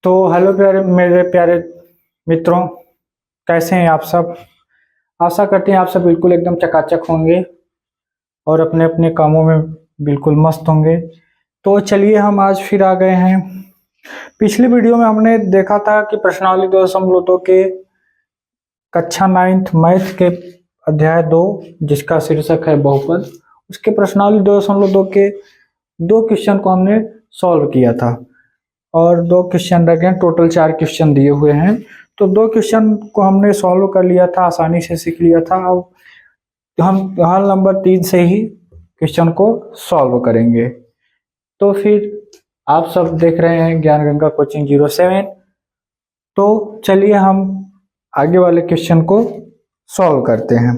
तो हेलो प्यारे मेरे प्यारे मित्रों, कैसे हैं आप सब। आशा करते हैं आप सब बिल्कुल एकदम चकाचक होंगे और अपने अपने कामों में बिल्कुल मस्त होंगे। तो चलिए हम आज फिर आ गए हैं। पिछली वीडियो में हमने देखा था कि प्रश्नावली 2.2 के कक्षा 9th मैथ के अध्याय 2 जिसका शीर्षक है बहुपद, उसके प्रश्नावली 2.2 के 2 क्वेश्चन को हमने सॉल्व किया था और 2 क्वेश्चन रह गए। टोटल 4 क्वेश्चन दिए हुए हैं, तो 2 क्वेश्चन को हमने सॉल्व कर लिया था, आसानी से सीख लिया था। अब हम हल नंबर 3 से ही क्वेश्चन को सॉल्व करेंगे। तो फिर आप सब देख रहे हैं ज्ञान गंगा कोचिंग 07। तो चलिए हम आगे वाले क्वेश्चन को सॉल्व करते हैं।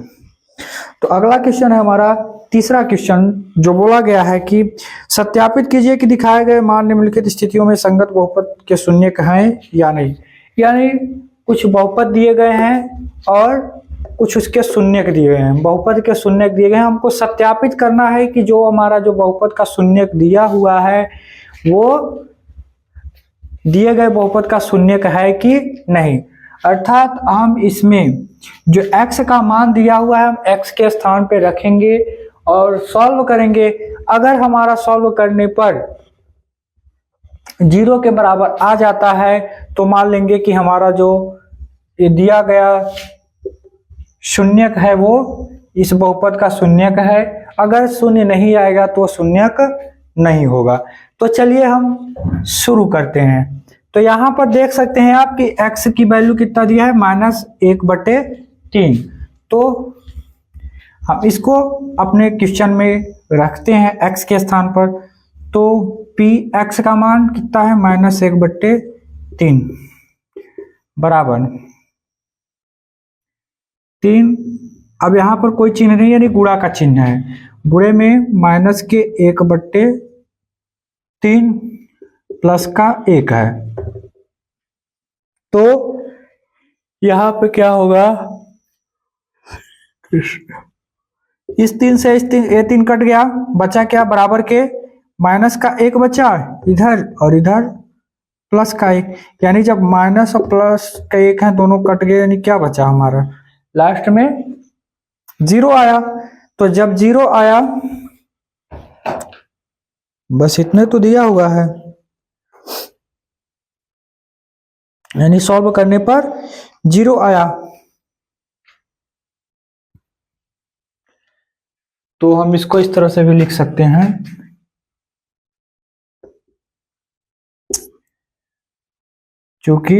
तो अगला क्वेश्चन है हमारा तीसरा क्वेश्चन, जो बोला गया है कि सत्यापित कीजिए कि दिखाए गए मान निम्नलिखित स्थितियों में संगत बहुपद के शून्यक हैं या नहीं। यानी कुछ बहुपद दिए गए हैं और कुछ उसके शून्यक दिए गए हैं। बहुपद के शून्यक दिए गए हैं, हमको सत्यापित करना है कि जो हमारा जो बहुपद का शून्यक दिया हुआ है वो दिए गए बहुपद का शून्यक है कि नहीं। अर्थात हम इसमें जो x का मान दिया हुआ है हम x के स्थान पे रखेंगे और सॉल्व करेंगे। अगर हमारा सॉल्व करने पर 0 के बराबर आ जाता है तो मान लेंगे कि हमारा जो ये दिया गया शून्यक है वो इस बहुपद का शून्यक है। अगर शून्य नहीं आएगा तो शून्यक नहीं होगा। तो चलिए हम शुरू करते हैं। तो यहाँ पर देख सकते हैं आप कि x की वैल्यू कितना दिया है, -1/3। तो हम इसको अपने क्वेश्चन में रखते हैं x के स्थान पर। तो x का मान कितना है, -1/3 बराबर 3। अब यहाँ पर कोई चिन्ह नहीं, यानी गुणा का चिन्ह है। गुणे में -1/3 प्लस का 1 है। तो यहाँ पे क्या होगा, इस 3 से ये 3 कट गया, बचा क्या, बराबर के माइनस का 1 बचा इधर और इधर प्लस का 1। यानी जब माइनस और प्लस का 1 है दोनों कट गए, यानी क्या बचा हमारा, लास्ट में 0 आया। तो जब 0 आया, बस इतने तो दिया हुआ है, यानी सॉल्व करने पर 0 आया। तो हम इसको इस तरह से भी लिख सकते हैं, क्योंकि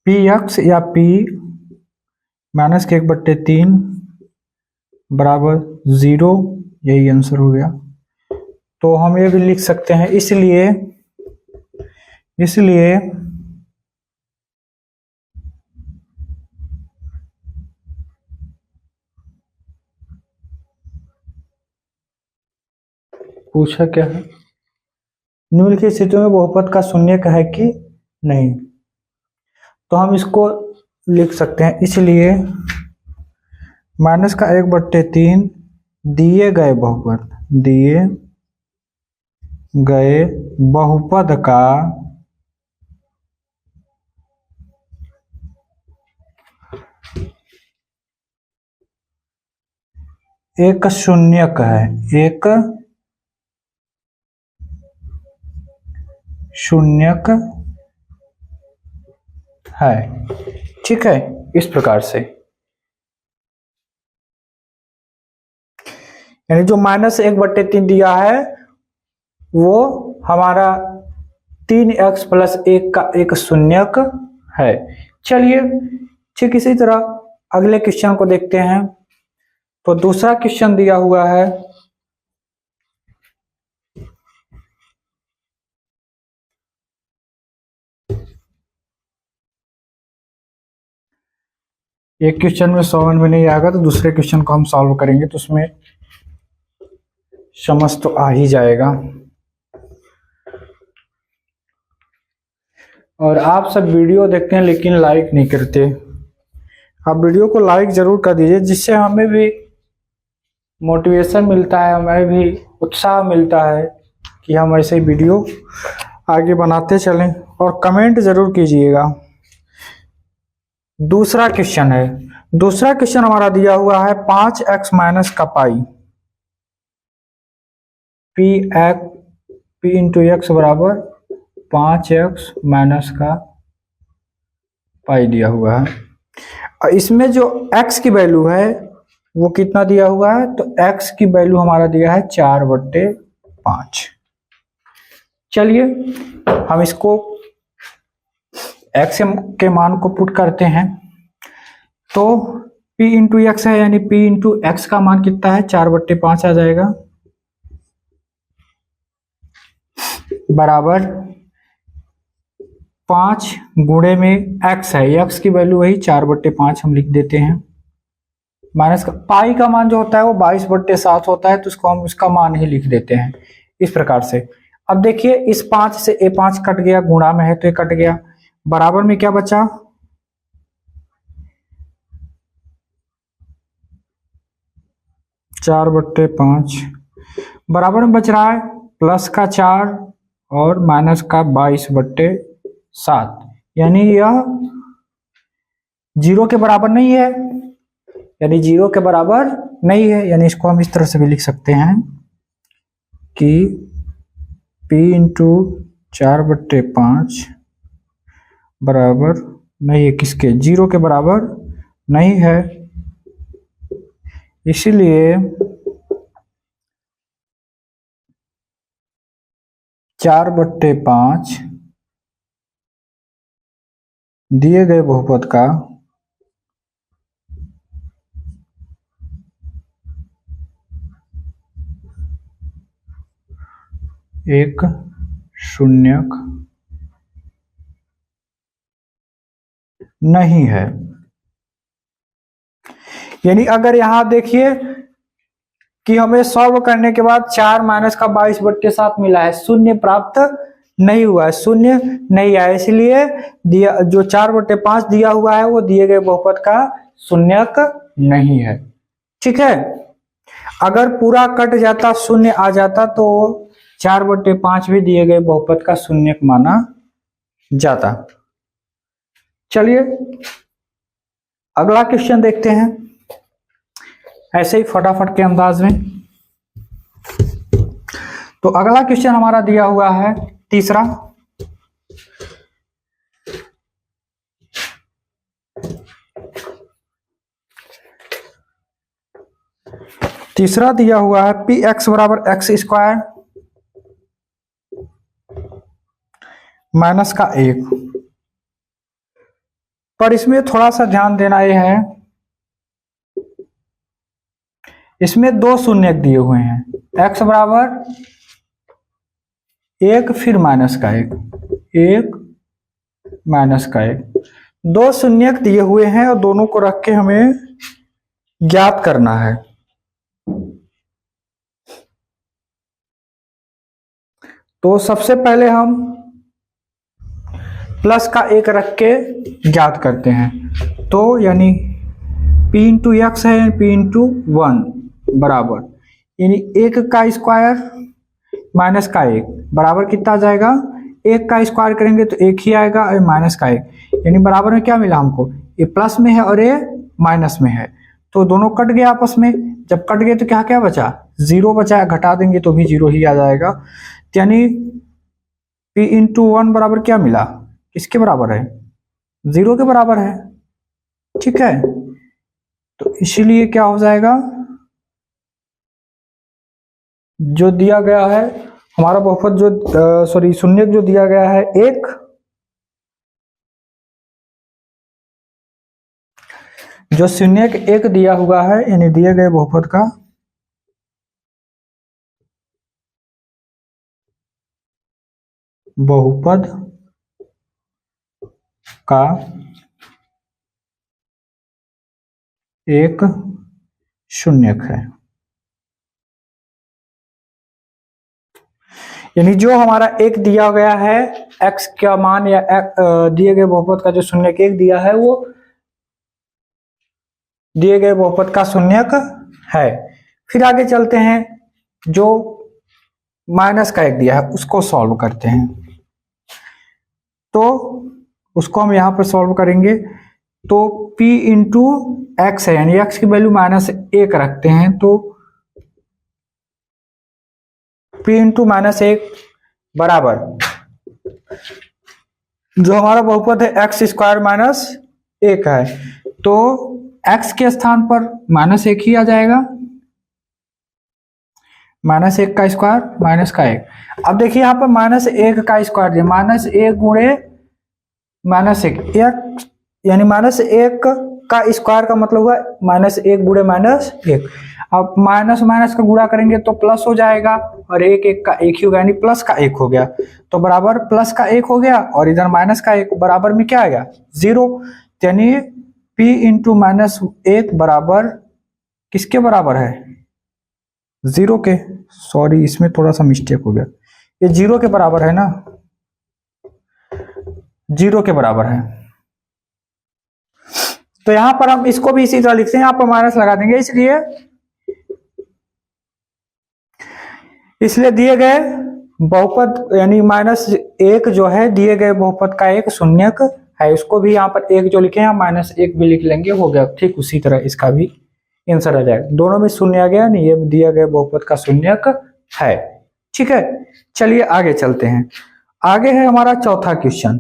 px या p -1/3 बराबर 0, यही आंसर हो गया। तो हम ये भी लिख सकते हैं, इसलिए पूछा क्या है, निम्नलिखित स्थितियों में बहुपद का शून्यक है कि नहीं। तो हम इसको लिख सकते हैं, इसलिए -1/3 दिए गए बहुपद का एक शून्यक है, एक शून्यक है। ठीक है, इस प्रकार से, यानी जो -1/3 दिया है वो हमारा 3x + 1 का एक शून्यक है। चलिए ठीक इसी तरह अगले क्वेश्चन को देखते हैं। तो दूसरा क्वेश्चन दिया हुआ है, एक क्वेश्चन में समझ में नहीं आएगा तो दूसरे क्वेश्चन को हम सॉल्व करेंगे, तो उसमें समझ तो आ ही जाएगा। और आप सब वीडियो देखते हैं लेकिन लाइक नहीं करते। आप वीडियो को लाइक जरूर कर दीजिए, जिससे हमें भी मोटिवेशन मिलता है, हमें भी उत्साह मिलता है कि हम ऐसे वीडियो आगे बनाते चलें, और कमेंट जरूर कीजिएगा। दूसरा क्वेश्चन है, दूसरा क्वेश्चन हमारा दिया हुआ है 5x माइनस का पाई, पी इंटू एक्स बराबर 5x माइनस का पाई दिया हुआ है। और इसमें जो x की वैल्यू है वो कितना दिया हुआ है, तो x की वैल्यू हमारा दिया है 4/5। चलिए हम इसको x के मान को पुट करते हैं, तो p इंटू एक्स है, यानी p इंटू एक्स का मान कितना है, 4/5 आ जाएगा, बराबर 5 गुणे में x है, x की वैल्यू वही 4/5 हम लिख देते हैं, माइनस का पाई का मान जो होता है वो 22/7 होता है, तो उसको हम उसका मान ही लिख देते हैं इस प्रकार से। अब देखिए इस 5 से ये 5 कट गया, गुणा में है तो ये कट गया, बराबर में क्या बचा, 4/5, बराबर में बच रहा है प्लस का 4 और माइनस का 22/7, यानी यह 0 के बराबर नहीं है, यानी 0 के बराबर नहीं है, यानी इसको हम इस तरह से भी लिख सकते हैं कि p इंटू 4/5 बराबर नहीं है किसके, 0 के बराबर नहीं है, इसीलिए 4/5 दिए गए बहुपद का एक शून्यक नहीं है। यानी अगर यहां देखिए कि हमें सॉल्व करने के बाद 4 माइनस का 22/7 मिला है, शून्य प्राप्त नहीं हुआ है, शून्य नहीं आया, इसलिए दिया जो 4/5 दिया हुआ है वो दिए गए बहुपद का शून्यक नहीं है। ठीक है, अगर पूरा कट जाता, शून्य आ जाता, तो 4/5 भी दिए गए बहुपद का शून्यक माना जाता। चलिए अगला क्वेश्चन देखते हैं, ऐसे ही फटाफट के अंदाज में। तो अगला क्वेश्चन हमारा दिया हुआ है तीसरा, तीसरा दिया हुआ है पी एक्स बराबर x² माइनस का 1, पर इसमें थोड़ा सा ध्यान देना यह है, इसमें 2 शून्यक दिए हुए हैं, x बराबर 1 फिर माइनस का 1, 1 माइनस का 1, 2 शून्यक दिए हुए हैं और दोनों को रख के हमें ज्ञात करना है। तो सबसे पहले हम प्लस का 1 रख के ज्ञात करते हैं, तो यानी p इंटू एक्स है, p इंटू 1 बराबर, यानी 1 का स्क्वायर माइनस का 1 बराबर कितना आ जाएगा, 1 का स्क्वायर करेंगे तो 1 ही आएगा, और माइनस का 1, यानी बराबर में क्या मिला हमको, ये प्लस में है और ये माइनस में है, तो दोनों कट गए आपस में, जब कट गए तो क्या क्या बचा, 0 बचा, घटा देंगे तो भी 0 ही आ जाएगा, यानी p इंटू 1 बराबर क्या मिला, किसके बराबर है, 0 के बराबर है। ठीक है, तो इसीलिए क्या हो जाएगा, जो दिया गया है हमारा बहुपद, जो सॉरी शून्यक जो दिया गया है 1, जो शून्यक 1 दिया हुआ है, यानी दिए गए बहुपद का बहुपद का एक शून्यक है, यानी जो हमारा 1 दिया गया है, x का मान या दिए गए बहुपद का जो शून्यक 1 दिया है वो दिए गए बहुपद का शून्यक है। फिर आगे चलते हैं, जो माइनस का एक दिया है, उसको सॉल्व करते हैं। तो उसको हम यहाँ पर सॉल्व करेंगे। तो p इंटू एक्स है, यानी x की वैल्यू -1 रखते हैं, तो p इंटू -1 बराबर जो हमारा बहुपद है x² -1 है, तो x के स्थान पर -1 ही आ जाएगा। -1 का स्क्वायर माइनस का 1। अब देखिए यहाँ पर -1 का स्क्वायर दिया, -1 गुणे -1 यानी -1 का स्क्वायर का मतलब हुआ -1 गुणे -1। अब माइनस माइनस का गुणा करेंगे तो प्लस हो जाएगा, और एक एक का एक ही होगा, यानी प्लस का 1 हो गया। तो बराबर प्लस का 1 हो गया, और इधर माइनस का 1 बराबर में क्या आ गया 0। यानी p इंटू -1 बराबर किसके बराबर है 0 के। सॉरी, इसमें थोड़ा सा मिस्टेक हो गया, ये 0 के बराबर है ना, 0 के बराबर है। तो यहां पर हम इसको भी इसी तरह लिखते हैं, यहां पर माइनस लगा देंगे, इसलिए दिए गए बहुपद यानी -1 जो है दिए गए बहुपद का एक शून्यक है। उसको भी यहाँ पर 1 जो लिखे हैं -1 भी लिख लेंगे, हो गया। ठीक उसी तरह इसका भी आंसर आ जाएगा, दोनों में शून्य आ गया, नहीं ये दिया गया बहुपद का शून्यक है। ठीक है, चलिए आगे चलते हैं। आगे है हमारा चौथा क्वेश्चन।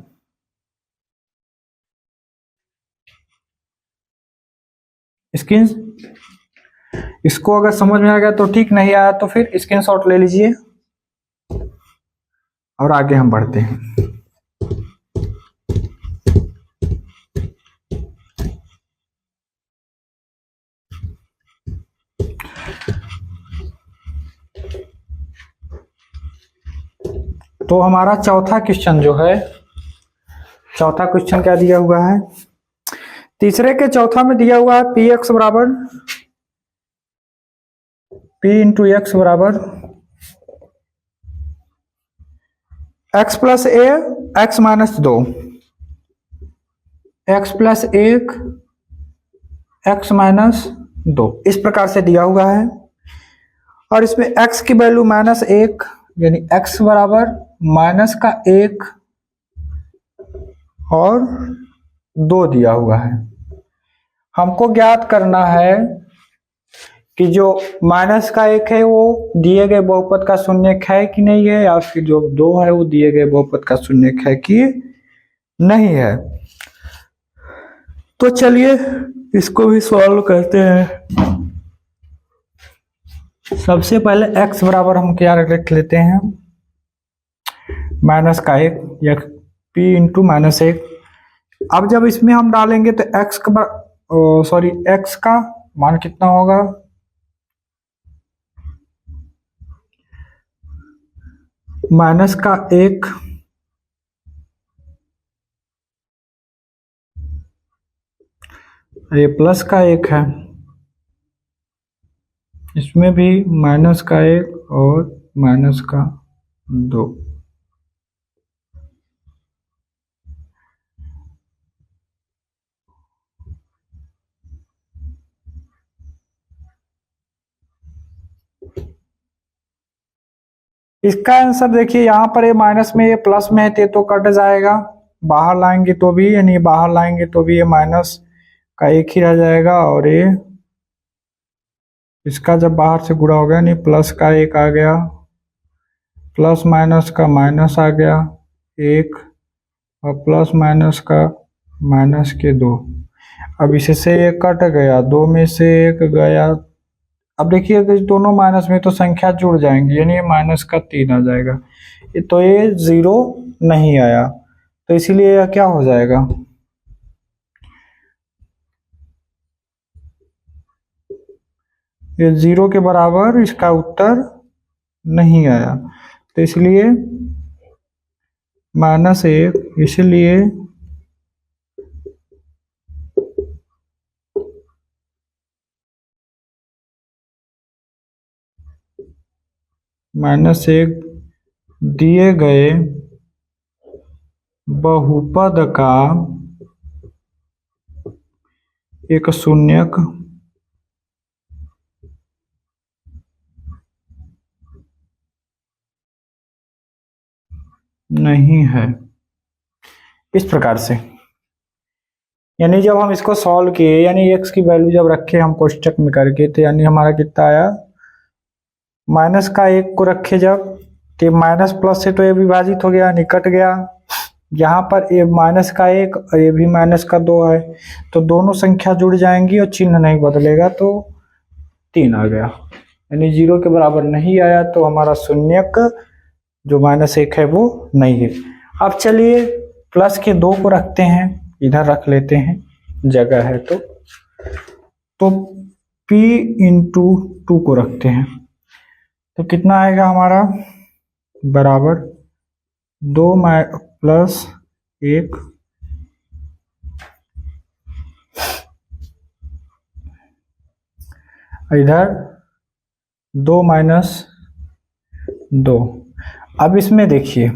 इसको अगर समझ में आ गया तो ठीक, नहीं आया तो फिर स्क्रीनशॉट ले लीजिए और आगे हम बढ़ते हैं। तो हमारा चौथा क्वेश्चन जो है, चौथा क्वेश्चन क्या दिया हुआ है, तीसरे के चौथा में दिया हुआ है p x बराबर p इंटू एक्स बराबर x प्लस ए x -2, x प्लस 1 x -2 इस प्रकार से दिया हुआ है। और इसमें x की वैल्यू -1 यानी x बराबर -1 और 2 दिया हुआ है। हमको ज्ञात करना है कि जो -1 है वो दिए गए बहुपद का शून्यक है कि नहीं है, या फिर जो 2 है वो दिए गए बहुपद का शून्यक है कि नहीं है। तो चलिए इसको भी सॉल्व करते हैं। सबसे पहले x बराबर हम क्या रख लेते हैं -1 या p इंटू -1। अब जब इसमें हम डालेंगे तो x का मान कितना होगा, -1 ये +1 है, इसमें भी -1 और -2। इसका आंसर देखिए, यहाँ पर ये माइनस में ये प्लस में है तो कट जाएगा, बाहर लाएंगे तो भी, यानी बाहर लाएंगे तो भी ये माइनस का 1 ही रह जाएगा, और ये इसका जब बाहर से गुणा हो गया नहीं प्लस का 1 आ गया, प्लस माइनस का माइनस आ गया 1, और प्लस माइनस का -2। अब इससे 1 कट गया, 2 में से 1 गया। अब देखिए दोनों माइनस में तो संख्या जुड़ जाएंगी, यानी -3 आ जाएगा। तो ये 0 नहीं आया, तो इसीलिए यह क्या हो जाएगा, ये 0 के बराबर इसका उत्तर नहीं आया। तो इसलिए -1, इसलिए -1 दिए गए बहुपद का एक शून्यक नहीं है, इस प्रकार से। यानी जब हम इसको सॉल्व किए, यानी x की वैल्यू जब रखे हम कोष्टक में करके, तो यानी हमारा कितना आया, माइनस का 1 को रखे जब, तो माइनस प्लस से तो ये विभाजित हो गया, निकट गया। यहाँ पर ये माइनस का 1 और ये भी माइनस का 2 है, तो दोनों संख्या जुड़ जाएंगी और चिन्ह नहीं बदलेगा, तो 3 आ गया। यानी 0 के बराबर नहीं आया, तो हमारा शून्यक जो -1 है वो नहीं है। अब चलिए प्लस के 2 को रखते हैं, इधर रख लेते हैं, जगह है तो p इंटू 2 को रखते हैं, तो कितना आएगा हमारा, बराबर 2 + 1 इधर 2 - 2। अब इसमें देखिए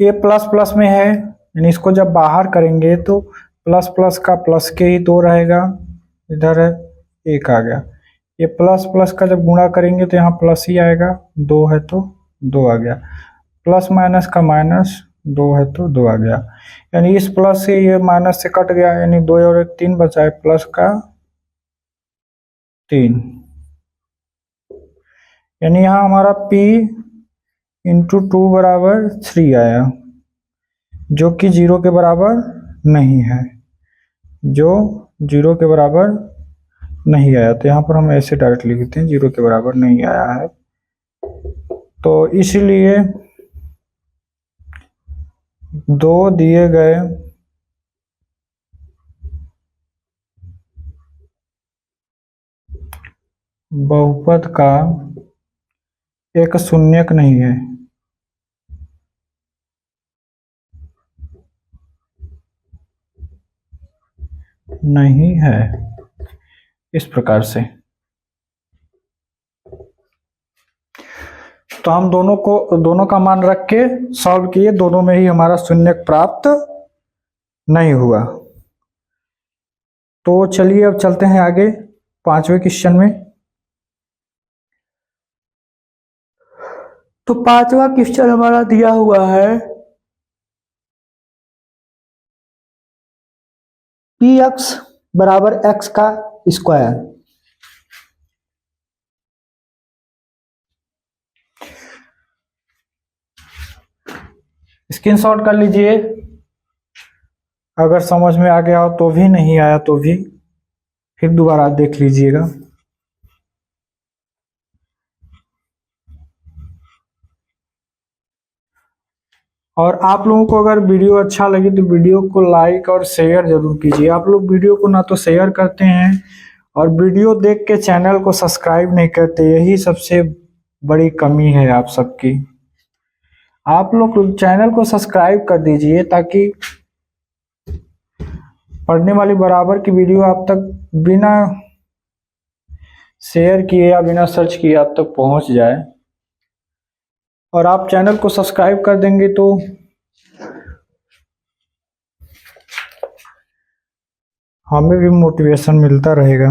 ये प्लस प्लस में है, यानी इसको जब बाहर करेंगे तो प्लस प्लस का प्लस के ही 2 रहेगा, इधर है 1 आ गया। ये प्लस प्लस का जब गुणा करेंगे तो यहाँ प्लस ही आएगा, 2 है तो 2 आ गया। प्लस माइनस का माइनस, 2 है तो 2 आ गया। यानी इस प्लस से ये माइनस से कट गया, यानी 2 और 1 3 बचा है, प्लस का 3। यानी यहाँ हमारा p इंटू 2 बराबर 3 आया, जो कि 0 के बराबर नहीं है, जो 0 के बराबर नहीं आया। तो यहाँ पर हम ऐसे डायरेक्ट लिखते हैं, 0 के बराबर नहीं आया है, तो इसलिए 2 दिए गए बहुपद का एक शून्यक नहीं है। नहीं है, इस प्रकार से। तो हम दोनों का मान रख के सॉल्व किए, दोनों में ही हमारा शून्यक प्राप्त नहीं हुआ। तो चलिए अब चलते हैं आगे 5वें क्वेश्चन में। तो 5वां क्वेश्चन हमारा दिया हुआ है px बराबर x का स्क्वायर। स्क्रीनशॉट कर लीजिए, अगर समझ में आ गया हो तो भी, नहीं आया तो भी फिर दोबारा देख लीजिएगा। और आप लोगों को अगर वीडियो अच्छा लगे तो वीडियो को लाइक और शेयर जरूर कीजिए। आप लोग वीडियो को ना तो शेयर करते हैं और वीडियो देख के चैनल को सब्सक्राइब नहीं करते, यही सबसे बड़ी कमी है आप सबकी। आप लोग चैनल को सब्सक्राइब कर दीजिए ताकि पढ़ने वाली बराबर की वीडियो आप तक बिना शेयर किए या बिना सर्च किए आप तक पहुंच जाए। और आप चैनल को सब्सक्राइब कर देंगे तो हमें भी मोटिवेशन मिलता रहेगा।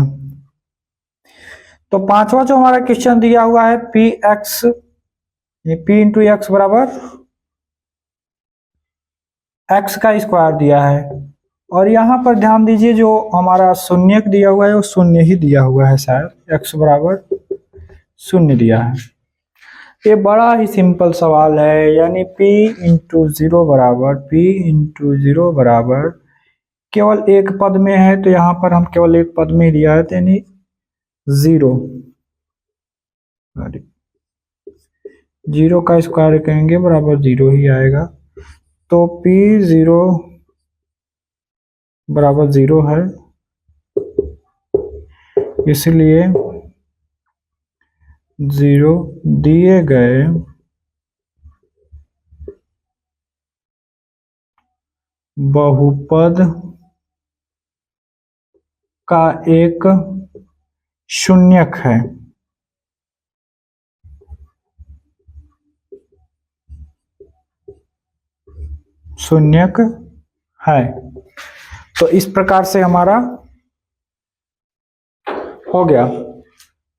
तो 5वां जो हमारा क्वेश्चन दिया हुआ है p इंटू एक्स बराबर x का स्क्वायर दिया है, और यहाँ पर ध्यान दीजिए जो हमारा शून्यक दिया हुआ है वो शून्य ही दिया हुआ है, शायद x बराबर 0 दिया है। ये बड़ा ही सिंपल सवाल है, यानी p इंटू 0 बराबर केवल एक पद में है, तो यहाँ पर हम केवल एक पद में लिया है, तो यानी 0 का स्क्वायर कहेंगे बराबर 0 ही आएगा। तो p 0 बराबर 0 है, इसलिए 0 दिए गए बहुपद का एक शून्यक है। शून्यक है। तो इस प्रकार से हमारा हो गया,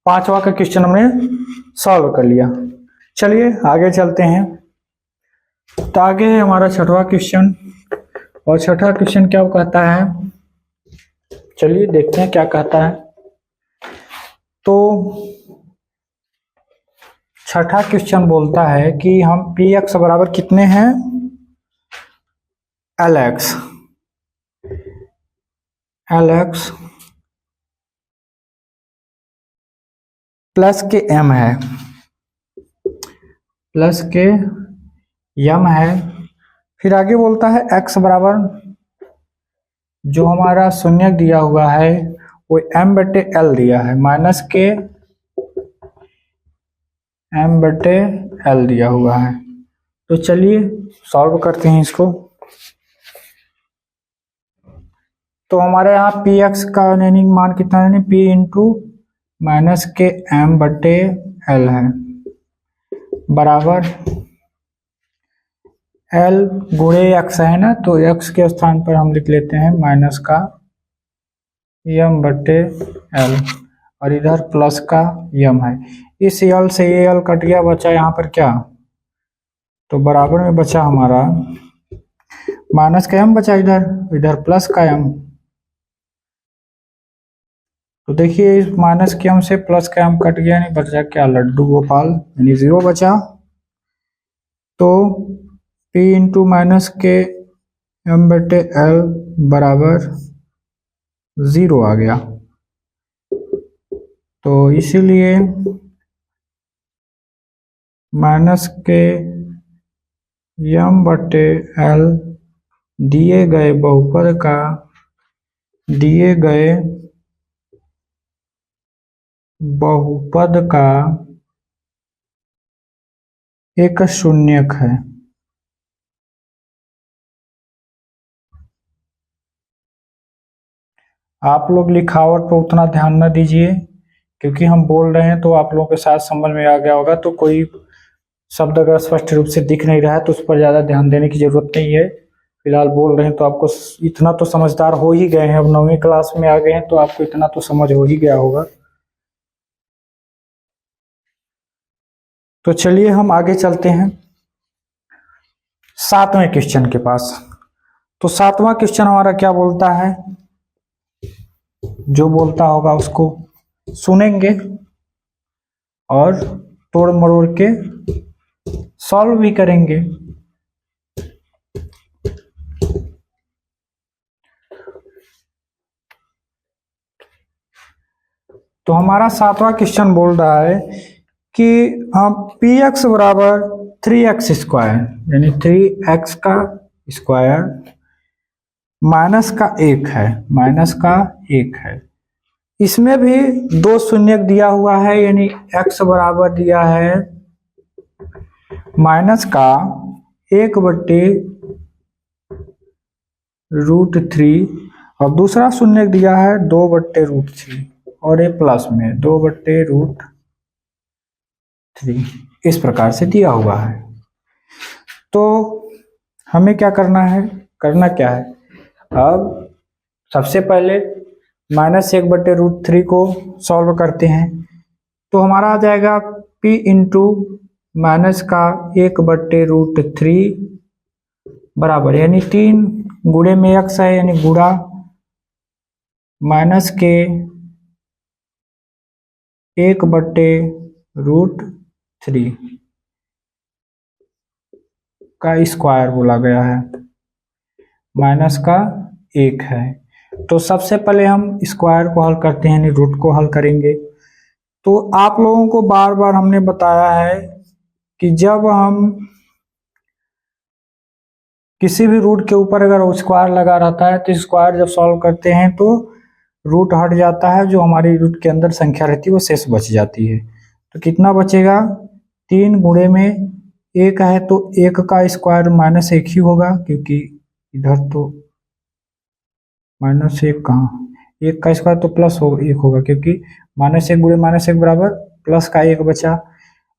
5वां का क्वेश्चन हमने सॉल्व कर लिया। चलिए आगे चलते हैं। तो आगे है हमारा छठवां क्वेश्चन। और छठा क्वेश्चन क्या कहता है, चलिए देखते हैं क्या कहता है। तो छठा क्वेश्चन बोलता है कि हम पी एक्स बराबर कितने हैं, एल एक्स प्लस के एम है, प्लस के यम है। फिर आगे बोलता है एक्स बराबर जो हमारा शून्य दिया हुआ है वो एम बटे एल दिया है, माइनस के एम बटे एल दिया हुआ है। तो चलिए सॉल्व करते हैं इसको। तो हमारे यहाँ पी एक्स का यानी मान कितना है, पी इंटू माइनस के एम बटे एल है, बराबर एल गुणे एक्स है ना, तो एक्स के स्थान पर हम लिख लेते हैं माइनस का यम बटे एल, और इधर प्लस का यम है। इस यल से ये यल कट गया, बचा यहाँ पर क्या, तो बराबर में बचा हमारा माइनस का यम बचा, इधर प्लस का यम। तो देखिए इस माइनस के यम से प्लस का यम कट गया, नहीं बचा क्या, लड्डू गोपाल, यानी 0 बचा। तो p इंटू माइनस के एम बटे एल बराबर 0 आ गया। तो इसीलिए माइनस के यम बटे एल दिए गए बहुपद का एक शून्यक है। आप लोग लिखावट पर उतना ध्यान न दीजिए, क्योंकि हम बोल रहे हैं तो आप लोगों के साथ समझ में आ गया होगा। तो कोई शब्द अगर स्पष्ट रूप से दिख नहीं रहा है तो उस पर ज़्यादा ध्यान देने की जरूरत नहीं है। फिलहाल बोल रहे हैं तो आपको इतना तो समझदार हो ही गए हैं, अब 9वीं क्लास में आ गए हैं तो आपको इतना तो समझ हो ही गया होगा। तो चलिए हम आगे चलते हैं 7वें क्वेश्चन के पास। तो 7वां क्वेश्चन हमारा क्या बोलता है, जो बोलता होगा उसको सुनेंगे और तोड़ मरोड़ के सॉल्व भी करेंगे। तो हमारा 7वां क्वेश्चन बोल रहा है कि हम पी एक्स बराबर 3x स्क्वायर, यानी 3x का स्क्वायर माइनस का 1 है, इसमें भी 2 शून्य दिया हुआ है, यानी x बराबर दिया है माइनस का 1 बटे √3 और दूसरा शून्य दिया है 2 बटे √3 और ये प्लस में 2 बटे √3, इस प्रकार से दिया हुआ है। तो हमें क्या करना है, अब सबसे पहले -1 बटे √3 को सॉल्व करते हैं। तो हमारा आ जाएगा p इंटू माइनस का 1 बटे √3 बराबर, यानी 3 गुणे में x है, यानी गुणा माइनस के 1 बटे √3 का स्क्वायर बोला गया है, माइनस का 1 है। तो सबसे पहले हम स्क्वायर को हल करते हैं, यानी रूट को हल करेंगे। तो आप लोगों को बार बार हमने बताया है कि जब हम किसी भी रूट के ऊपर अगर स्क्वायर लगा रहता है तो स्क्वायर जब सॉल्व करते हैं तो रूट हट जाता है, जो हमारी रूट के अंदर संख्या रहती है वो शेष बच जाती है। तो कितना बचेगा, 3 गुणे में 1 है तो 1 का स्क्वायर -1 ही होगा, क्योंकि इधर तो -1 कहाँ, 1 का स्क्वायर तो +1 होगा, क्योंकि -1 गुणे -1 बराबर प्लस का 1 बचा।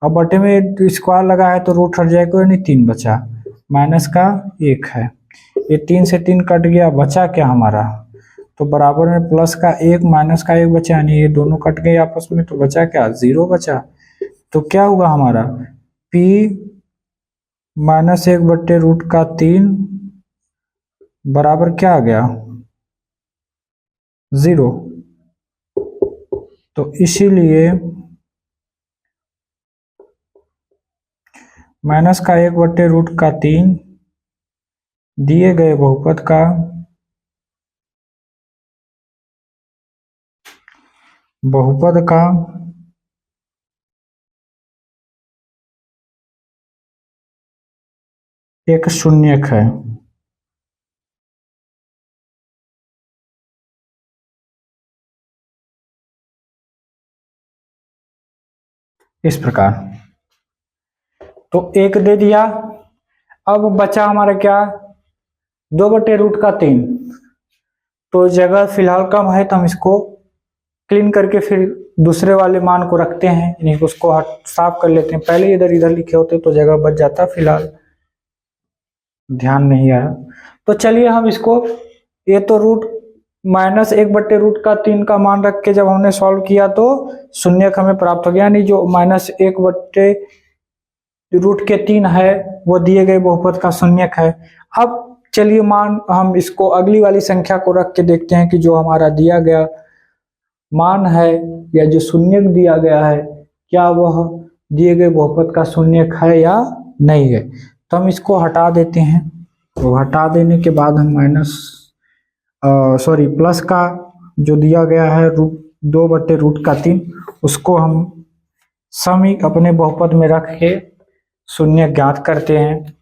अब बटे में स्क्वायर लगा है तो रूट हट जाएगा, यानी 3 बचा, माइनस का 1 है, ये 3 से 3 कट गया, बचा क्या हमारा, तो बराबर में प्लस का 1 माइनस का 1 बचा, यानी ये दोनों कट गए आपस में, तो बचा क्या, 0 बचा। तो क्या हुआ हमारा, p -1/√3 बराबर क्या आ गया, 0। तो इसीलिए -1/√3 दिए गए बहुपद का एक शून्यक है। इस प्रकार तो एक दे दिया। अब बचा हमारा क्या, 2/√3। तो जगह फिलहाल कम है तो हम इसको क्लीन करके फिर दूसरे वाले मान को रखते हैं, यानी उसको साफ कर लेते हैं। पहले इधर इधर लिखे होते तो जगह बच जाता, फिलहाल ध्यान नहीं आया। तो चलिए हम इसको, ये तो -1/√3 का मान रख के जब हमने सॉल्व किया तो शून्यक हमें प्राप्त हो गया, यानी जो -1/√3 है वो दिए गए बहुपद का शून्यक है। अब चलिए मान हम इसको अगली वाली संख्या को रख के देखते हैं कि जो हमारा दिया गया मान है या जो शून्यक दिया गया है क्या वह दिए गए बहुपद का शून्यक है या नहीं है। तो हम इसको हटा देते हैं। तो हटा देने के बाद हम प्लस का जो दिया गया है 2/√3 उसको हम समी अपने बहुपद में रख के शून्य ज्ञात करते हैं।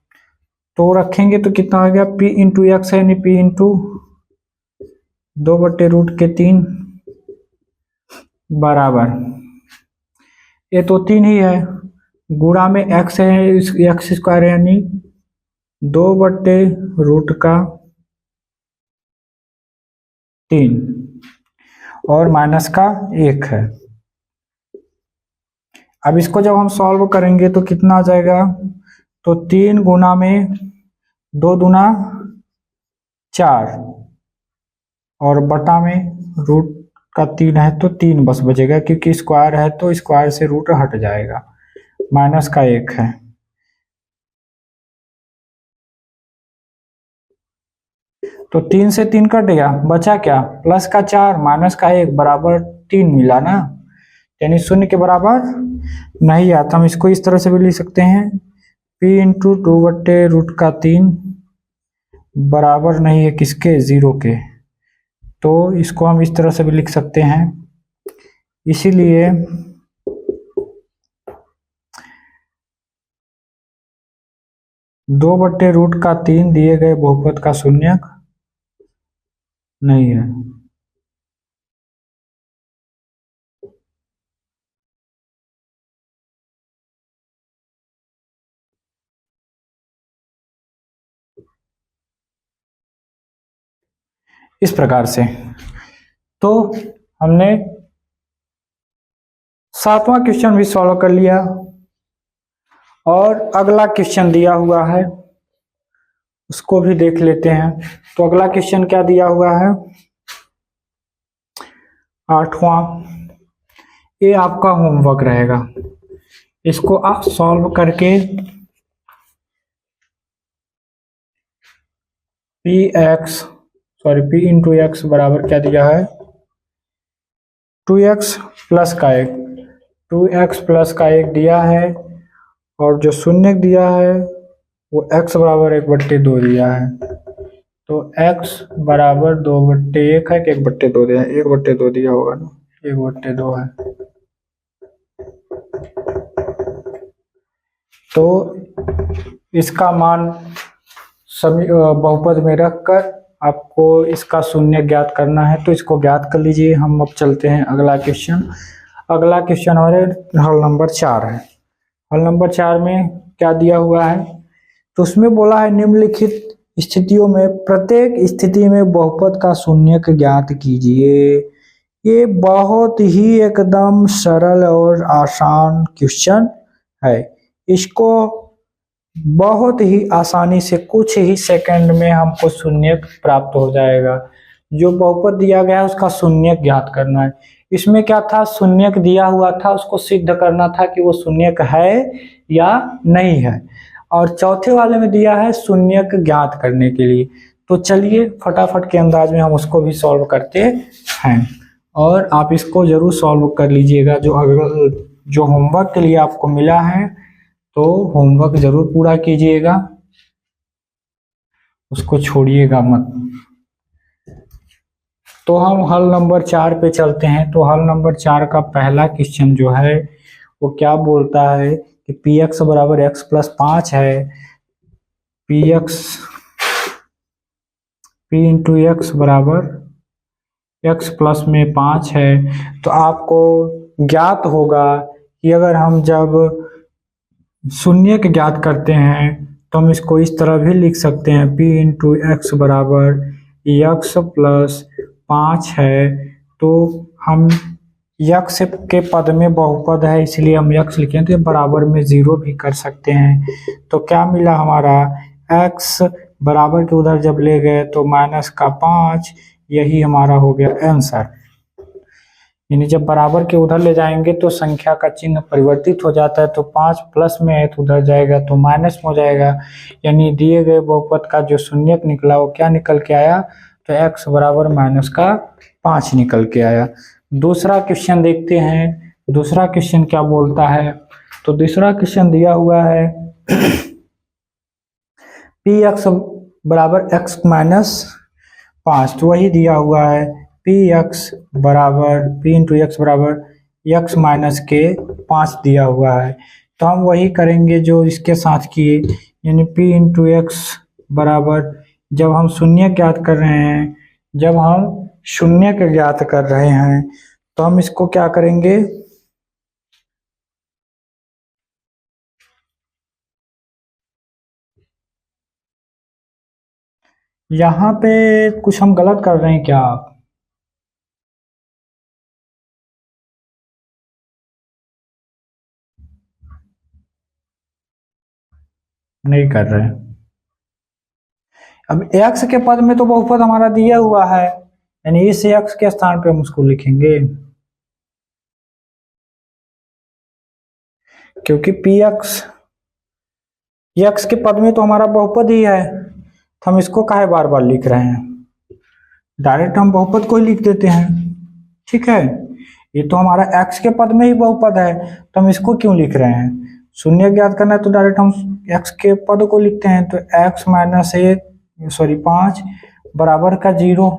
तो रखेंगे तो कितना आ गया, p इंटू एक्स है, यानी p इंटू 2/√3 बराबर, ये तो 3 ही है, गुणा में x है, एक्स स्क्वायर है, यानी 2/√3 और माइनस का 1 है। अब इसको जब हम सॉल्व करेंगे तो कितना आ जाएगा, तो 3 गुना में 2 दूना 4 और बटा में √3 है तो 3 बस बचेगा, क्योंकि स्क्वायर है तो स्क्वायर से रूट हट जाएगा, माइनस का 1 है। तो 3 से 3 कट गया, बचा क्या, प्लस का 4 माइनस का 1 बराबर 3 मिला ना, यानी शून्य के बराबर नहीं आता। हम इसको इस तरह से भी लिख सकते हैं, p इंटू 2/√3 बराबर नहीं है किसके, 0 के। तो इसको हम इस तरह से भी लिख सकते हैं। इसीलिए दो बट्टे रूट का 3 दिए गए बहुपद का शून्यक नहीं है। इस प्रकार से तो हमने 7वां क्वेश्चन भी सॉल्व कर लिया और अगला क्वेश्चन दिया हुआ है उसको भी देख लेते हैं। तो अगला क्वेश्चन क्या दिया हुआ है, 8वां, ये आपका होमवर्क रहेगा। इसको आप सॉल्व करके p इंटू एक्स बराबर क्या दिया है, 2x प्लस का 1, 2x प्लस का 1 दिया है और जो शून्य दिया है वो x बराबर 1/2 दिया है। तो x बराबर 2/1 है कि 1/2 दिया है, 1/2 दिया होगा ना, 1/2 है। तो इसका मान सभी बहुपद में रखकर आपको इसका शून्य ज्ञात करना है। तो इसको ज्ञात कर लीजिए। हम अब चलते हैं अगला क्वेश्चन। अगला क्वेश्चन हमारे हल नंबर 4 है। हल नंबर 4 में क्या दिया हुआ है, तो उसमें बोला है निम्नलिखित स्थितियों में प्रत्येक स्थिति में बहुपद का शून्यक ज्ञात कीजिए। ये बहुत ही एकदम सरल और आसान क्वेश्चन है। इसको बहुत ही आसानी से कुछ ही सेकंड में हमको शून्यक प्राप्त हो जाएगा। जो बहुपद दिया गया है उसका शून्यक ज्ञात करना है। इसमें क्या था, शून्यक दिया हुआ था, उसको सिद्ध करना था कि वो शून्यक है या नहीं है। और चौथे वाले में दिया है शून्यक ज्ञात करने के लिए। तो चलिए फटाफट के अंदाज में हम उसको भी सॉल्व करते हैं, और आप इसको जरूर सॉल्व कर लीजिएगा। जो होमवर्क के लिए आपको मिला है तो होमवर्क जरूर पूरा कीजिएगा, उसको छोड़िएगा मत। तो हम हल नंबर 4 पे चलते हैं। तो हल नंबर 4 का पहला क्वेश्चन जो है वो क्या बोलता है कि पी एक्स बराबर एक्स प्लस 5 है। पी इंटू एक्स बराबर एक्स प्लस में 5 है। तो आपको ज्ञात होगा कि अगर हम जब शून्य के ज्ञात करते हैं तो हम इसको इस तरह भी लिख सकते हैं, पी इंटू एक्स बराबर एक्स प्लस 5 है। तो हम यक्स के पद में बहुपद है इसलिए हम यक्स लिखें, तो बराबर में 0 भी कर सकते हैं। तो क्या मिला हमारा, एक्स बराबर के उधर जब ले गए तो माइनस का 5, यही हमारा हो गया आंसर। यानी जब बराबर के उधर ले जाएंगे तो संख्या का चिन्ह परिवर्तित हो जाता है, तो 5 प्लस में है तो उधर जाएगा तो माइनस में हो जाएगा। यानी दिए गए बहुपद का जो शून्यक निकला वो क्या निकल के आया, तो x बराबर माइनस का 5 निकल के आया। दूसरा क्वेश्चन देखते हैं, दूसरा क्वेश्चन क्या बोलता है। तो दूसरा क्वेश्चन दिया हुआ है पी एक्स बराबर x माइनस 5, तो वही दिया हुआ है पी एक्स बराबर पी इंटू एक्स बराबर एक्स माइनस के 5 दिया हुआ है। तो हम वही करेंगे जो इसके साथ किए, यानी पी इंटू एक्स बराबर जब हम शून्य ज्ञात कर रहे हैं, जब हम शून्य के ज्ञात कर रहे हैं तो हम इसको क्या करेंगे, यहाँ पे कुछ हम गलत कर रहे हैं क्या आप? नहीं कर रहे हैं। अब एक्स के पद में तो बहुपद हमारा दिया हुआ है, यानी इस एक्स के स्थान पे हम उसको लिखेंगे, क्योंकि पी एक्स एक्स के पद में तो हमारा बहुपद ही है, तो हम इसको काहे बार बार लिख रहे हैं, डायरेक्ट हम बहुपद को ही लिख देते हैं। ठीक है, ये तो हमारा एक्स के पद में ही बहुपद है तो हम इसको क्यों लिख रहे हैं, शून्य ज्ञात करना है तो डायरेक्ट हम एक्स के पद को लिखते हैं। तो एक्स माइनस 5 बराबर का 0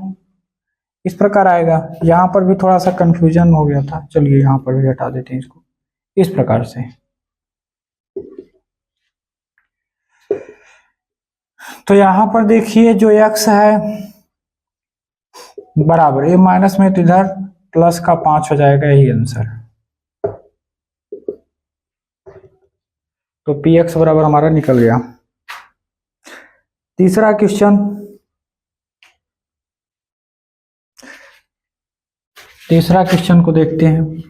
इस प्रकार आएगा। यहाँ पर भी थोड़ा सा कंफ्यूजन हो गया था, चलिए यहाँ पर भी हटा देते हैं इसको इस प्रकार से। तो यहाँ पर देखिए जो x है बराबर ये माइनस में तो इधर प्लस का 5 हो जाएगा, यही आंसर। तो पी एक्स बराबर हमारा निकल गया। तीसरा क्वेश्चन, तीसरा क्वेश्चन को देखते हैं।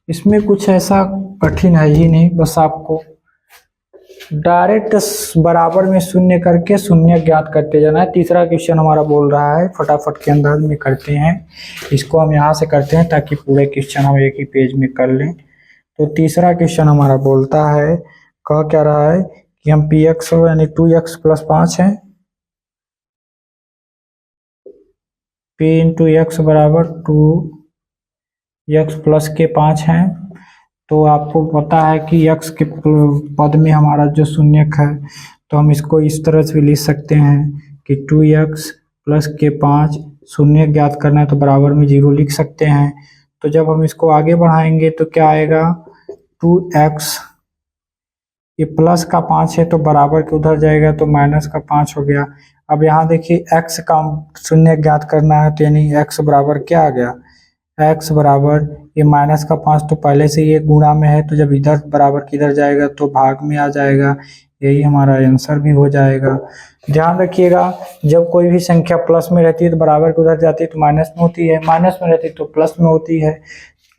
इसमें कुछ ऐसा कठिन है ही नहीं, बस आपको डायरेक्ट बराबर में शून्य करके शून्य ज्ञात करते जाना है। तीसरा क्वेश्चन हमारा बोल रहा है, फटाफट के अंदाज में करते हैं इसको, हम यहाँ से करते हैं ताकि पूरे क्वेश्चन हम एक ही पेज में कर लें। तो तीसरा क्वेश्चन हमारा बोलता है, कह क्या रहा है कि हम पी एक्स यानी 2x प्लस 5 है, पी इंटू एक्स बराबर 2x प्लस के 5 हैं। तो आपको पता है कि x के पद में हमारा जो शून्यक है, तो हम इसको इस तरह से भी लिख सकते हैं कि 2x प्लस के 5, शून्य ज्ञात करना है तो बराबर में 0 लिख सकते हैं। तो जब हम इसको आगे बढ़ाएंगे तो क्या आएगा, 2x ये प्लस का 5 है तो बराबर के उधर जाएगा तो माइनस का 5 हो गया। अब यहाँ देखिए x का शून्य ज्ञात करना है तो यानी x बराबर क्या आ गया, x बराबर ये माइनस का 5 तो पहले से ये गुणा में है, तो जब इधर बराबर किधर जाएगा तो भाग में आ जाएगा, यही हमारा आंसर भी हो जाएगा। ध्यान रखिएगा जब कोई भी संख्या प्लस में रहती है तो बराबर के उधर जाती है तो माइनस में होती है, माइनस में रहती है तो प्लस में होती है,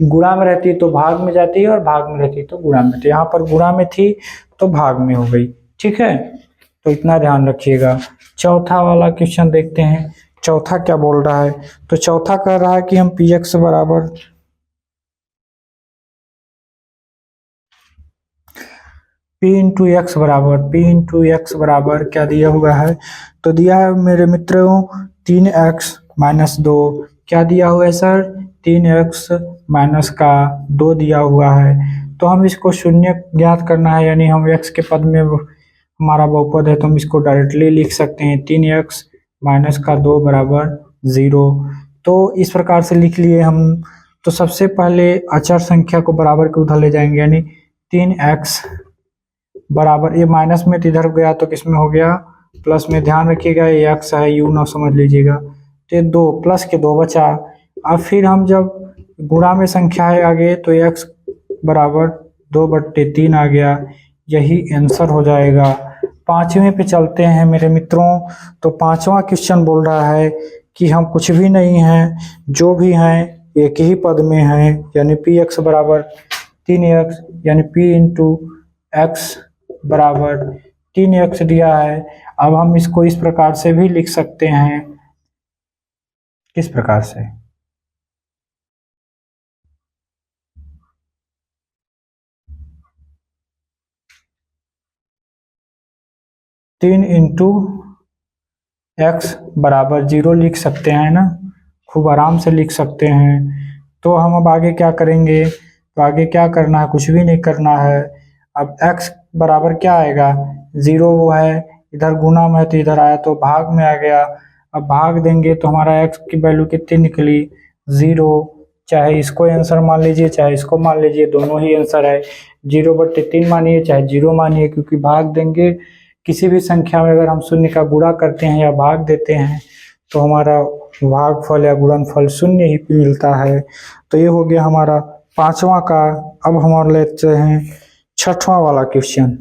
गुणा में रहती है तो भाग में जाती है और भाग में रहती है तो गुणा में। तो यहाँ पर गुणा में थी तो भाग में हो गई। ठीक है, तो इतना ध्यान रखिएगा। चौथा वाला क्वेश्चन देखते हैं, चौथा क्या बोल रहा है। तो चौथा कह रहा है कि हम P x p into x बराबर क्या दिया हुआ है, तो दिया है मेरे मित्रों 3x माइनस 2। क्या दिया हुआ है सर, 3x माइनस का 2 दिया हुआ है। तो हम इसको शून्य ज्ञात करना है, यानी हम x के पद में हमारा बहुपद है तो हम इसको डायरेक्टली लिख सकते हैं 3x माइनस का 2 बराबर 0। तो इस प्रकार से लिख लिए हम। तो सबसे पहले अचर संख्या को बराबर के उधर ले जाएंगे, यानी 3x बराबर, ये माइनस में तो इधर गया तो किस में हो गया, प्लस में। ध्यान रखिएगा ये x है, यू ना समझ लीजिएगा। तो ये 2 प्लस के 2 बचा। अब फिर हम जब गुणा में संख्या है आगे तो x बराबर 2/3 आ गया, यही आंसर हो जाएगा। पांचवें पे चलते हैं मेरे मित्रों। तो पांचवा क्वेश्चन बोल रहा है कि हम कुछ भी नहीं हैं, जो भी हैं एक ही पद में हैं, यानी px बराबर 3x, यानी p इंटू एक्स बराबर 3x दिया है। अब हम इसको इस प्रकार से भी लिख सकते हैं, किस प्रकार से, तीन इंटू एक्स बराबर 0 लिख सकते हैं ना, खूब आराम से लिख सकते हैं। तो हम अब आगे क्या करेंगे, तो आगे क्या करना है, कुछ भी नहीं करना है। अब x बराबर क्या आएगा, 0 वो है, इधर गुना में है तो इधर आया तो भाग में आ गया। अब भाग देंगे तो हमारा x की वैल्यू कितनी निकली, 0। चाहे इसको आंसर मान लीजिए चाहे इसको मान लीजिए, दोनों ही आंसर है। 0/3 मानिए चाहे 0 मानिए, क्योंकि भाग देंगे किसी भी संख्या में अगर हम शून्य का गुणा करते हैं या भाग देते हैं तो हमारा भागफल या गुणनफल शून्य ही मिलता है। तो ये हो गया हमारा पांचवा का। अब हमारे लेते हैं छठवां वाला क्वेश्चन।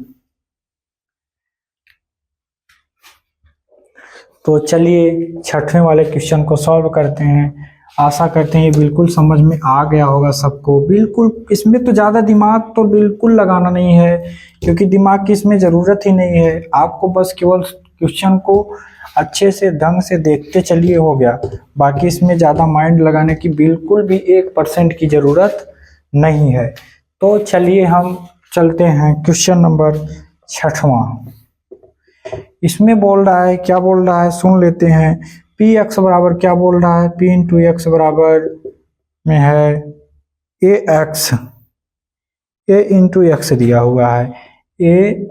तो चलिए छठवें वाले क्वेश्चन को सॉल्व करते हैं। आशा करते हैं ये बिल्कुल समझ में आ गया होगा सबको। बिल्कुल इसमें तो ज़्यादा दिमाग तो बिल्कुल लगाना नहीं है, क्योंकि दिमाग की इसमें ज़रूरत ही नहीं है। आपको बस केवल क्वेश्चन को अच्छे से ढंग से देखते चलिए, हो गया। बाकी इसमें ज़्यादा माइंड लगाने की बिल्कुल भी 1% की ज़रूरत नहीं है। तो चलिए हम चलते हैं क्वेश्चन नंबर छठवां। इसमें बोल रहा है, क्या बोल रहा है सुन लेते हैं। पी एक्स बराबर क्या बोल रहा है, पी इंटू एक्स बराबर में है ए एक्स, ए इंटू एक्स दिया हुआ है, ए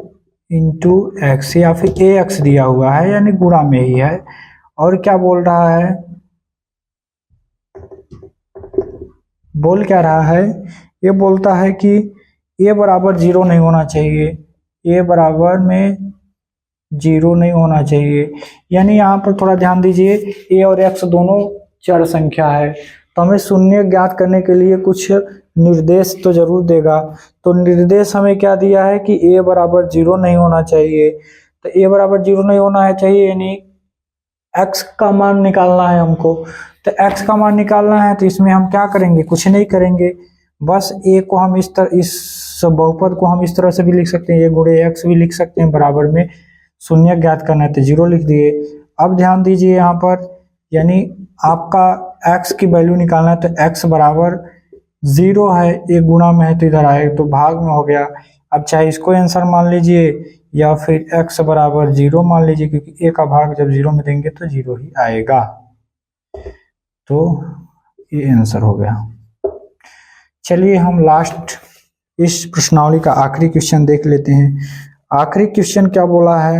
इंटू एक्स या फिर ए एक्स दिया हुआ है, यानी गुणा में ही है। और क्या बोल रहा है, बोल क्या रहा है, ये बोलता है कि ए बराबर 0 नहीं होना चाहिए, ए बराबर में 0 नहीं होना चाहिए। यानी यहाँ पर थोड़ा ध्यान दीजिए, ए और एक्स दोनों चर संख्या है, तो हमें शून्य ज्ञात करने के लिए कुछ निर्देश तो जरूर देगा। तो निर्देश हमें क्या दिया है कि ए बराबर 0 नहीं होना चाहिए। तो ए बराबर 0 नहीं होना है चाहिए, यानी एक्स का मान निकालना है हमको। तो एक्स का मान निकालना है तो इसमें हम क्या करेंगे, कुछ नहीं करेंगे, बस ए को हम इस तरह, इस बहुपद को हम इस तरह से भी लिख सकते हैं, ए गुणे एक्स भी लिख सकते हैं, बराबर में शून्य ज्ञात करना है तो 0 लिख दिए। अब ध्यान दीजिए यहाँ पर, यानी आपका x की वैल्यू निकालना है तो x बराबर 0 है, एक गुणा में है तो इधर आए तो भाग में हो गया। अब चाहे इसको आंसर मान लीजिए या फिर x बराबर 0 मान लीजिए, क्योंकि a का भाग जब 0 में देंगे तो 0 ही आएगा। तो ये आंसर हो गया। चलिए हम लास्ट इस प्रश्नावली का आखिरी क्वेश्चन देख लेते हैं। आखिरी क्वेश्चन क्या बोला है,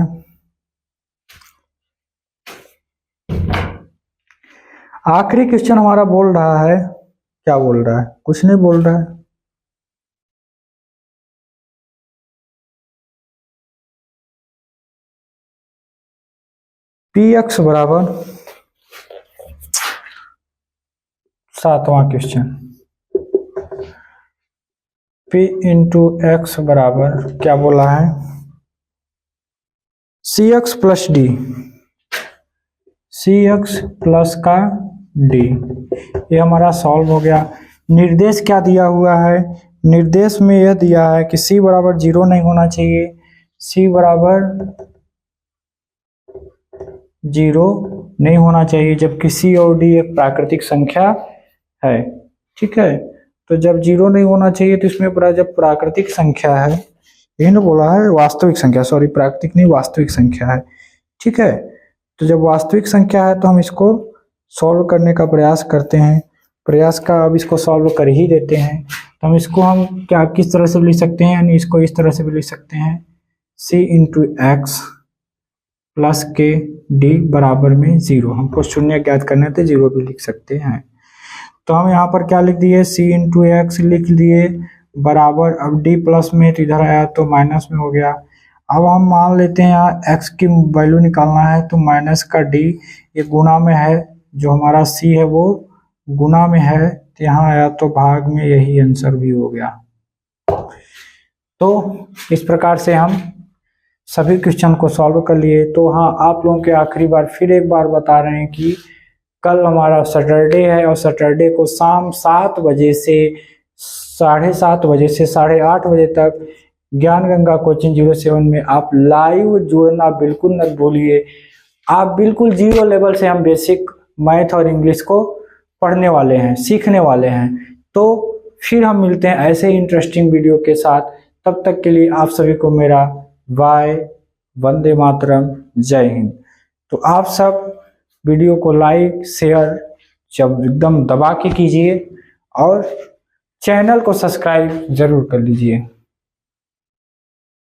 आखिरी क्वेश्चन हमारा बोल रहा है, क्या बोल रहा है, कुछ नहीं बोल रहा है। पी एक्स बराबर, सातवां क्वेश्चन, पी इंटू एक्स बराबर क्या बोला है, सी एक्स प्लस डी, सी एक्स प्लस का डी। ये हमारा सॉल्व हो गया। निर्देश क्या दिया हुआ है, निर्देश में यह दिया है कि सी बराबर 0 नहीं होना चाहिए, सी बराबर 0 नहीं होना चाहिए, जबकि सी और डी एक प्राकृतिक संख्या है। ठीक है, तो जब 0 नहीं होना चाहिए तो इसमें जब प्राकृतिक संख्या है, यही ना बोला है, वास्तविक संख्या, सॉरी प्राकृतिक नहीं, वास्तविक संख्या है। ठीक है, तो जब वास्तविक संख्या है तो हम इसको सॉल्व करने का प्रयास करते हैं। प्रयास का अब इसको सॉल्व कर ही देते हैं। तो हम इसको हम क्या किस तरह से लिख सकते हैं, यानी इसको इस तरह से भी लिख सकते हैं, c इंटू एक्स प्लस के डी बराबर में 0। हमको शून्य ज्ञात करने थे, 0 भी लिख सकते हैं। तो हम यहाँ पर क्या लिख दिए, c इंटू एक्स लिख दिए बराबर, अब d प्लस में तो इधर आया तो माइनस में हो गया। अब हम मान लेते हैं यहाँ x की वैल्यू निकालना है, तो माइनस का d ये गुणा में है, जो हमारा c है वो गुणा में है, तो यहाँ आया तो भाग में, यही आंसर भी हो गया। तो इस प्रकार से हम सभी क्वेश्चन को सॉल्व कर लिए। तो हाँ, आप लोगों के आखिरी बार फिर एक बार बता रहे हैं कि कल हमारा सैटरडे है और सैटरडे को शाम 7 बजे से 7:30 बजे से 8:30 बजे तक ज्ञान गंगा कोचिंग 07 में आप लाइव जुड़ना बिल्कुल न भूलिए। आप बिल्कुल 0 लेवल से हम बेसिक मैथ और इंग्लिश को पढ़ने वाले हैं, सीखने वाले हैं। तो फिर हम मिलते हैं ऐसे इंटरेस्टिंग वीडियो के साथ। तब तक के लिए आप सभी को मेरा बाय, वंदे मातरम, जय हिंद। तो आप सब वीडियो को लाइक शेयर जब एकदम दबा के कीजिए और चैनल को सब्सक्राइब जरूर कर लीजिए।